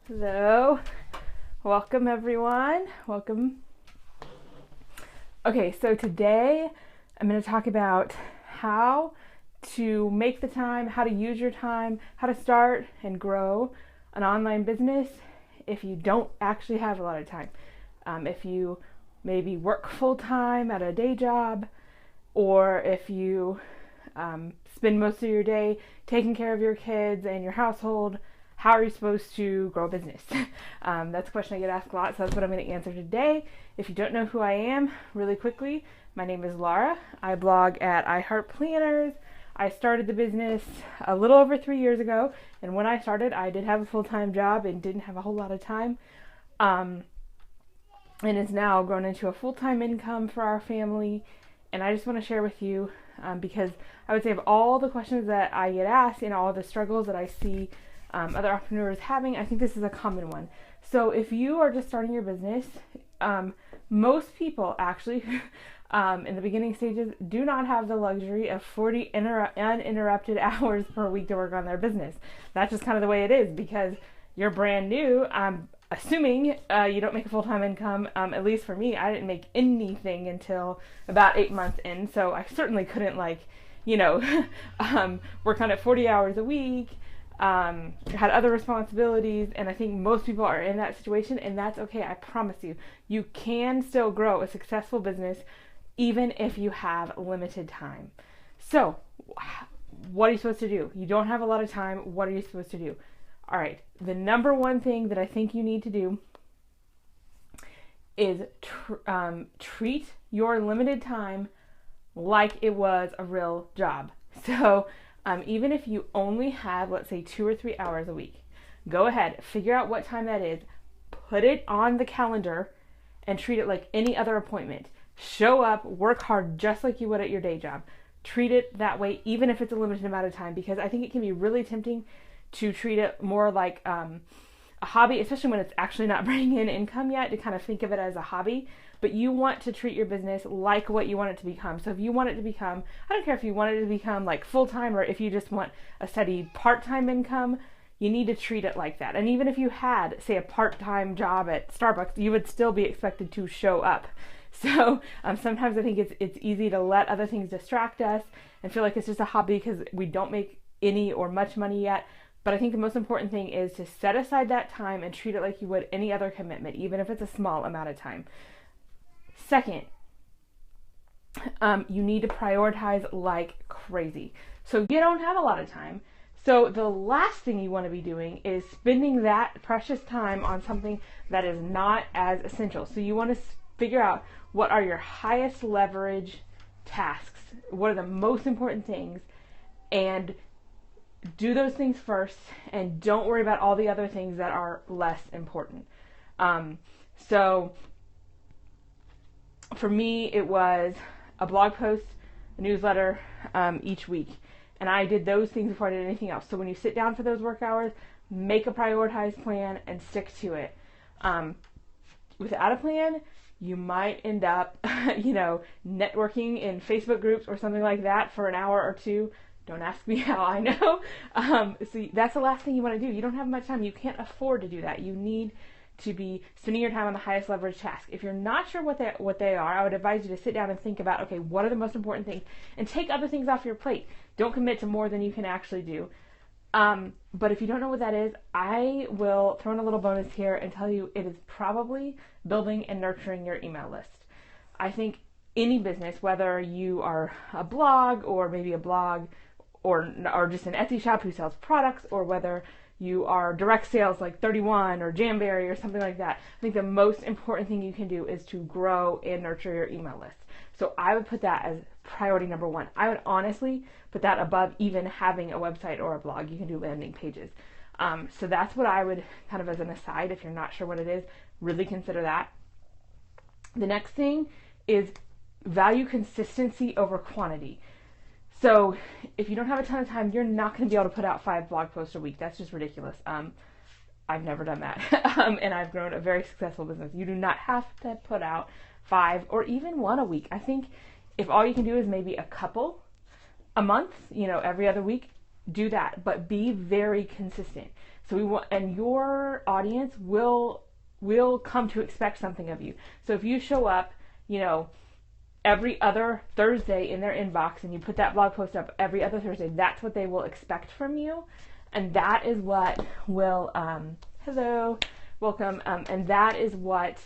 Hello, welcome everyone, welcome. Okay, so today I'm going to talk about how to make the time, how to use your time, how to start and grow an online business if you don't actually have a lot of time. If you maybe work full-time at a day job, or if you spend most of your day taking care of your kids and your household, how are you supposed to grow a business? That's a question I get asked a lot, so that's what I'm going to answer today. If you don't know who I am, really quickly, my name is Laura. I blog at iHeartPlanners. I started the business a little over 3 years ago, and when I started, I did have a full-time job and didn't have a whole lot of time. And it's now grown into a full-time income for our family, and I just want to share with you because I would say of all the questions that I get asked and all the struggles that I see other entrepreneurs having, I think this is a common one. So if you are just starting your business, most people actually in the beginning stages do not have the luxury of 40 uninterrupted hours per week to work on their business. That's just kind of the way it is because you're brand new. I'm assuming you don't make a full-time income. At least for me, I didn't make anything until about 8 months in, so I certainly couldn't work on it 40 hours a week. Had other responsibilities, and I think most people are in that situation, and that's okay. I promise you, you can still grow a successful business even if you have limited time. So, what are you supposed to do? You don't have a lot of time. What are you supposed to do? All right, the number one thing that I think you need to do is treat your limited time like it was a real job. So, even if you only have, let's say, 2 or 3 hours a week, go ahead, figure out what time that is, put it on the calendar, and treat it like any other appointment. Show up, work hard just like you would at your day job. Treat it that way, even if it's a limited amount of time, because I think it can be really tempting to treat it more like a hobby, especially when it's actually not bringing in income yet, to kind of think of it as a hobby. But you want to treat your business like what you want it to become. So if you want it to become, I don't care if you want it to become like full-time or if you just want a steady part-time income, you need to treat it like that. And even if you had, say, a part-time job at Starbucks, you would still be expected to show up. So sometimes I think it's easy to let other things distract us and feel like it's just a hobby because we don't make any or much money yet. But I think the most important thing is to set aside that time and treat it like you would any other commitment, even if it's a small amount of time. Second, you need to prioritize like crazy. So you don't have a lot of time. So the last thing you want to be doing is spending that precious time on something that is not as essential. So you want to figure out what are your highest leverage tasks, what are the most important things, and do those things first, and don't worry about all the other things that are less important. So for me, it was a blog post, a newsletter each week. And I did those things before I did anything else. So when you sit down for those work hours, make a prioritized plan and stick to it. Without a plan, you might end up, networking in Facebook groups or something like that for an hour or two. Don't ask me how I know. So that's the last thing you want to do. You don't have much time. You can't afford to do that. You need to be spending your time on the highest leverage task. If you're not sure what they are, I would advise you to sit down and think about, okay, what are the most important things, and take other things off your plate. Don't commit to more than you can actually do. But if you don't know what that is, I will throw in a little bonus here and tell you it is probably building and nurturing your email list. I think any business, whether you are a blog or maybe a blog or just an Etsy shop who sells products, or whether you are direct sales like 31 or Jamberry or something like that, I think the most important thing you can do is to grow and nurture your email list. So I would put that as priority number one. I would honestly put that above even having a website or a blog. You can do landing pages. So that's what I would, kind of as an aside, if you're not sure what it is, really consider that. The next thing is value consistency over quantity. So if you don't have a ton of time, you're not going to be able to put out 5 blog posts a week. That's just ridiculous. I've never done that. And I've grown a very successful business. You do not have to put out 5 or even 1 a week. I think if all you can do is maybe a couple a month, every other week, do that, but be very consistent. So we want, and your audience will come to expect something of you. So if you show up, every other Thursday in their inbox, and you put that blog post up every other Thursday, that's what they will expect from you. And that is what will, hello, welcome. And that is what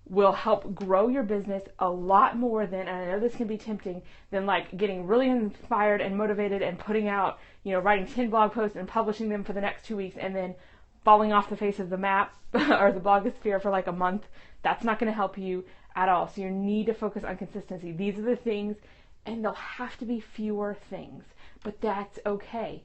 will help grow your business a lot more than, and I know this can be tempting, than like getting really inspired and motivated and putting out, writing 10 blog posts and publishing them for the next 2 weeks and then falling off the face of the map or the blogosphere for like a month. That's not going to help you at all. So you need to focus on consistency. These are the things, and there'll have to be fewer things, but that's okay.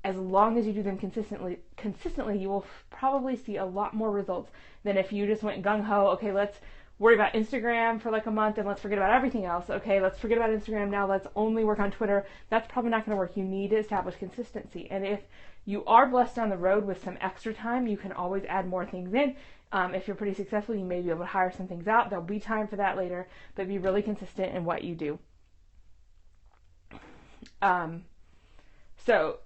As long as you do them consistently, you will probably see a lot more results than if you just went gung-ho, okay, let's worry about Instagram for like a month and let's forget about everything else. Okay, let's forget about Instagram now, let's only work on Twitter. That's probably not going to work. You need to establish consistency. And if you are blessed down the road with some extra time, you can always add more things in. If you're pretty successful, you may be able to hire some things out. There'll be time for that later, but be really consistent in what you do. So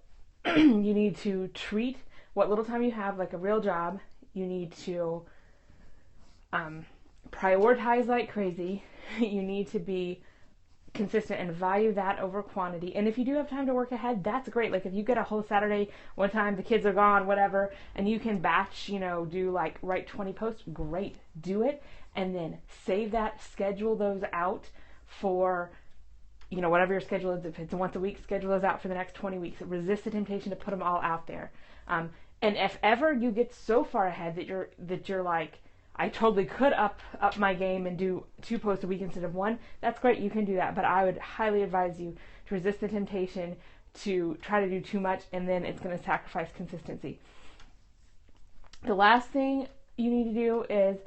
you need to treat what little time you have like a real job. You need to prioritize like crazy. You need to be consistent and value that over quantity. And if you do have time to work ahead, that's great. Like if you get a whole Saturday one time, the kids are gone, whatever, and you can batch, do like write 20 posts, great, do it. And then save that, schedule those out for, whatever your schedule is. If it's once a week, schedule those out for the next 20 weeks. Resist the temptation to put them all out there. And if ever you get so far ahead that you're like, I totally could up my game and do 2 posts a week instead of 1, that's great, you can do that. But I would highly advise you to resist the temptation to try to do too much, and then it's going to sacrifice consistency. The last thing you need to do is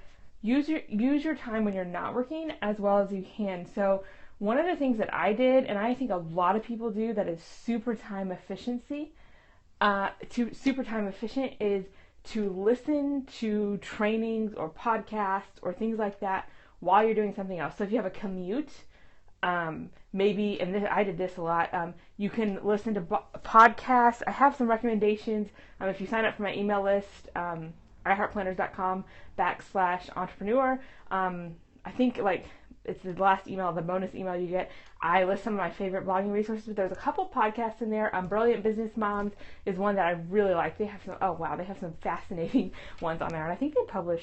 use your time when you're not working as well as you can. So one of the things that I did, and I think a lot of people do, that is super time efficient, is to listen to trainings or podcasts or things like that while you're doing something else. So if you have a commute, maybe, and I did this a lot, you can listen to podcasts. I have some recommendations. If you sign up for my email list, iHeartPlanners.com/entrepreneur, I think it's the last email, the bonus email you get. I list some of my favorite blogging resources, but there's a couple podcasts in there. Brilliant Business Moms is one that I really like. They have some fascinating ones on there, and I think they publish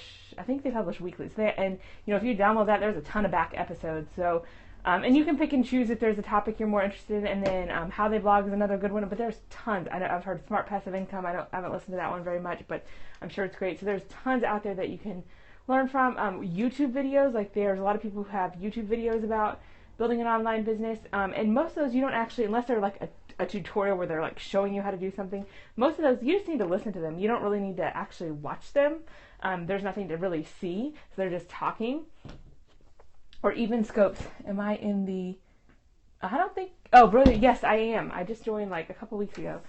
weekly. So if you download that, there's a ton of back episodes. So, and you can pick and choose if there's a topic you're more interested in, and then How They Blog is another good one. But there's tons. I know I've heard Smart Passive Income. I haven't listened to that one very much, but I'm sure it's great. So there's tons out there that you can learn from. YouTube videos, there's a lot of people who have YouTube videos about building an online business, and most of those you don't actually, unless they're like a tutorial where they're showing you how to do something, most of those you just need to listen to them. You don't really need to actually watch them. There's nothing to really see, so they're just talking. Or even Scopes. Am I in the, I don't think, Brilliant, yes I am. I just joined a couple weeks ago.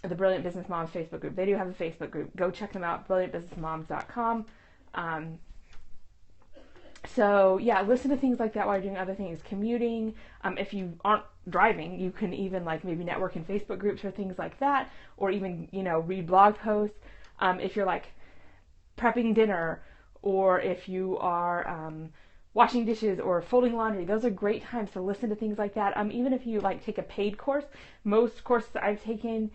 The Brilliant Business Moms Facebook group. They do have a Facebook group. Go check them out, brilliantbusinessmoms.com. So yeah, listen to things like that while you're doing other things. Commuting. If you aren't driving, you can even maybe network in Facebook groups or things like that, or even read blog posts. If you're prepping dinner, or if you are washing dishes or folding laundry, those are great times to listen to things like that. Even if you take a paid course, most courses I've taken,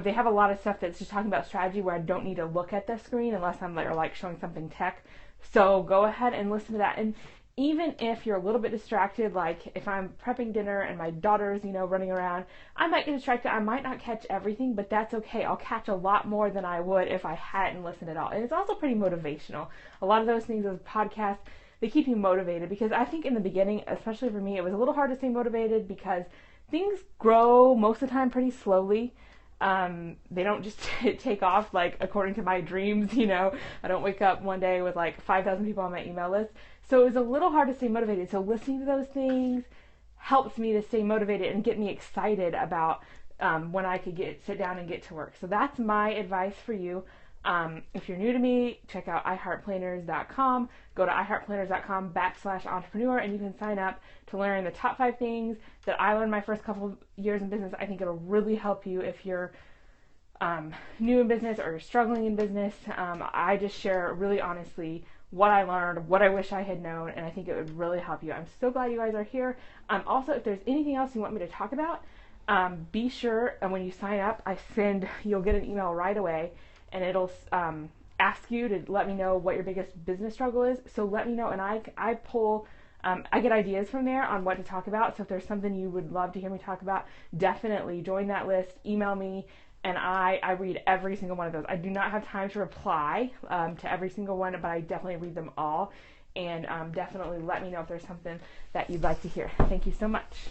they have a lot of stuff that's just talking about strategy where I don't need to look at the screen unless I'm showing something tech. So go ahead and listen to that. And even if you're a little bit distracted, if I'm prepping dinner and my daughter's, running around, I might get distracted. I might not catch everything, but that's okay. I'll catch a lot more than I would if I hadn't listened at all. And it's also pretty motivational. A lot of those things, those podcasts, they keep you motivated, because I think in the beginning, especially for me, it was a little hard to stay motivated because things grow most of the time pretty slowly. They don't just take off according to my dreams, I don't wake up one day with 5,000 people on my email list. So it was a little hard to stay motivated. So listening to those things helps me to stay motivated and get me excited about when I could sit down and get to work. So that's my advice for you. If you're new to me, check out iHeartPlanners.com. Go to iHeartPlanners.com/entrepreneur, and you can sign up to learn the top 5 things that I learned my first couple of years in business. I think it'll really help you if you're new in business or you're struggling in business. I just share really honestly what I learned, what I wish I had known, and I think it would really help you. I'm so glad you guys are here. Also, if there's anything else you want me to talk about, be sure, and when you sign up, you'll get an email right away, and it'll ask you to let me know what your biggest business struggle is. So let me know, and I get ideas from there on what to talk about. So if there's something you would love to hear me talk about, definitely join that list, email me, and I read every single one of those. I do not have time to reply to every single one, but I definitely read them all, and definitely let me know if there's something that you'd like to hear. Thank you so much.